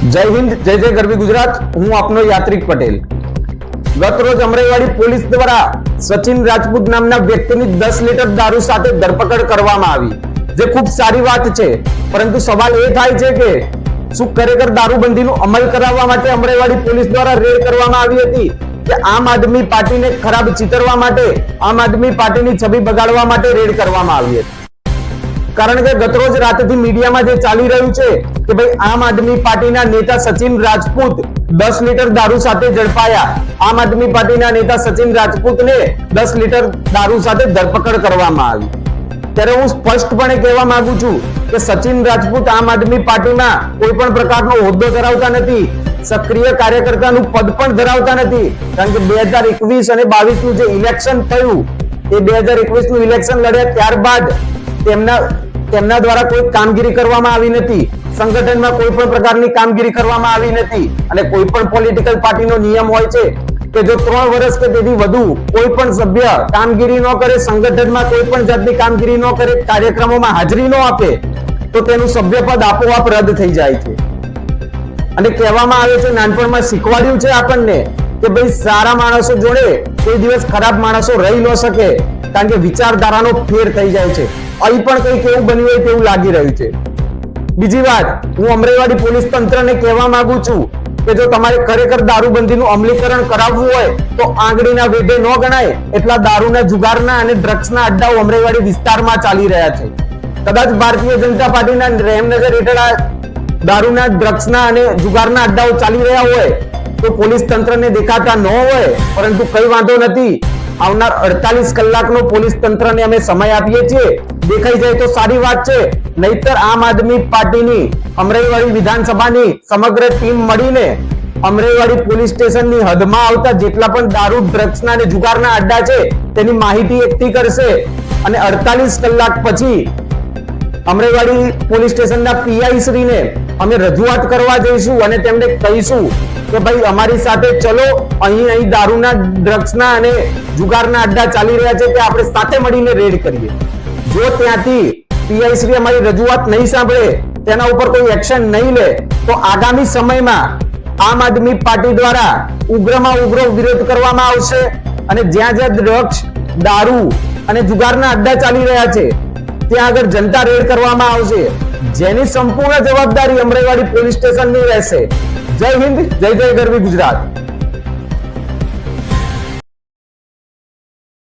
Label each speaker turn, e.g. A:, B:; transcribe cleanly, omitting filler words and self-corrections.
A: જય હિન્દ, જય જય ગરવી ગુજરાત। હું આપનો યાત્રિક પટેલ। ગત રોજ અમરાઈવાડી પોલીસ દ્વારા સચિન રાજપૂત નામના વ્યક્તિની 10 લીટર દારૂ સાથે ધરપકડ કરવામાં આવી, જે ખૂબ સારી વાત છે। પરંતુ સવાલ એ થાય છે કે શું ખરેખર દારૂબંધીનો અમલ કરાવવા માટે અમરાઈવાડી પોલીસ દ્વારા રેડ કરવામાં આવી હતી કે આમ આદમી પાર્ટીને ખરાબ ચિતરવા માટે, આમ આદમી પાર્ટીની છબી બગાડવા માટે રેડ કરવામાં આવી હતી? કારણ કે ગતરોજ રાતથી મીડિયામાં જે ચાલી રહ્યું છે કે ભાઈ આમ આદમી પાર્ટીના નેતા સચિન રાજપૂત 10 લીટર દારૂ સાથે ઝડપાયા। આમ આદમી પાર્ટીના નેતા સચિન રાજપૂતને 10 લીટર દારૂ સાથે ધરપકડ કરવામાં આવી। ત્યારે હું સ્પષ્ટપણે કહેવા માંગુ છું કે સચિન રાજપૂત આમ આદમી પાર્ટીમાં કોઈ પણ પ્રકારનો હોદ્દો ધરાવતા નથી, સક્રિય કાર્યકર્તાનું પદ પણ ધરાવતા નથી। કારણ કે 2021 અને 22 નું જે ઇલેક્શન થયું, એ 2021 નું ઇલેક્શન લડ્યા ત્યારબાદ તેમના દ્વારા કોઈ કામગીરી કરવામાં આવી નથી, સંગઠનમાં કોઈ પણ પ્રકારની કામગીરી કરવામાં આવી નથી। અને કોઈ પણ પોલિટિકલ પાર્ટીનો નિયમ હોય છે કે જો 3 વર્ષ કે તેથી વધુ કોઈ પણ સભ્ય કામગીરી ન કરે, સંગઠનમાં કોઈ પણ જાતની કામગીરી ન કરે, કાર્યક્રમોમાં હાજરી ન આપે, તો તેનું સભ્યપદ આપોઆપ રદ થઈ જાય છે। અને કહેવામાં આવે છે, નાનપણમાં શીખવાડ્યું છે આપણને કે ભાઈ સારા માણસો જોડે કોઈ દિવસ ખરાબ માણસો રહી ન શકે, કારણ કે વિચારધારાનો ફેર થઈ જાય છે। અહીં પણ કંઈક એવું બન્યું હોય તેવું લાગી રહ્યું છે। બીજી વાત, હું અમરાઈવાડી પોલીસ તંત્રને કહેવા માંગુ છું કે જો તમારે ખરેખર દારૂબંધીનું અમલીકરણ કરાવવું હોય તો આંગળીના વેઢે ન ગણાય એટલા દારૂના, જુગારના અને ડ્રગ્સના અડ્ડાઓ અમરાઈવાડી વિસ્તારમાં ચાલી રહ્યા છે। કદાચ ભારતીય જનતા પાર્ટીના રહેમનજર હેઠળ આ દારૂના, ડ્રગ્સના અને જુગારના અડ્ડાઓ ચાલી રહ્યા હોય તો પોલીસ તંત્રને દેખાતા ન હોય, પરંતુ કઈ વાંધો નથી, આવનાર 48 કલાકનો પોલીસ તંત્રને અમે સમય આપીએ છીએ। દેખાઈ જાય તો સારી વાત છે, નહીતર આમ આદમી પાર્ટીની અમરાઈવાડી વિધાનસભાની સમગ્ર ટીમ મળીને અમરાઈવાડી પોલીસ સ્ટેશનની હદમાં આવતા જેટલા પણ દારૂ, ડ્રગ્સના અને જુગારના અડ્ડા છે તેની માહિતી એકઠી કરશે અને 48 કલાક પછી અમરાઈવાડી પોલીસ સ્ટેશનના પીઆઈ શ્રીને અમે રજૂઆત કરવા જઈશું અને તેમને કહીશું કે ભાઈ અમારી સાથે ચલો, અહીં દારૂના, ડ્રગ્સના અને જુગારના અડ્ડા ચાલી રહ્યા છે તે આપણે સાથે મળીને રેડ કરીએ। જો ત્યાંથી પીઆઈ શ્રી અમારી રજૂઆત નહીં સાંભળે, તેના ઉપર કોઈ એક્શન નહીં લે, તો આગામી સમયમાં આમ આદમી પાર્ટી દ્વારા ઉગ્રમાં ઉગ્ર વિરોધ કરવામાં આવશે અને જ્યાં જ્યાં ડ્રગ્સ, દારૂ અને જુગારના અડ્ડા ચાલી રહ્યા છે ત્યાં આગળ જનતા રેડ કરવામાં આવશે, જેની સંપૂર્ણ જવાબદારી અમરાઈવાડી પોલીસ સ્ટેશનની રહેશે। જય હિન્દ, જય જય ગરવી ગુજરાત।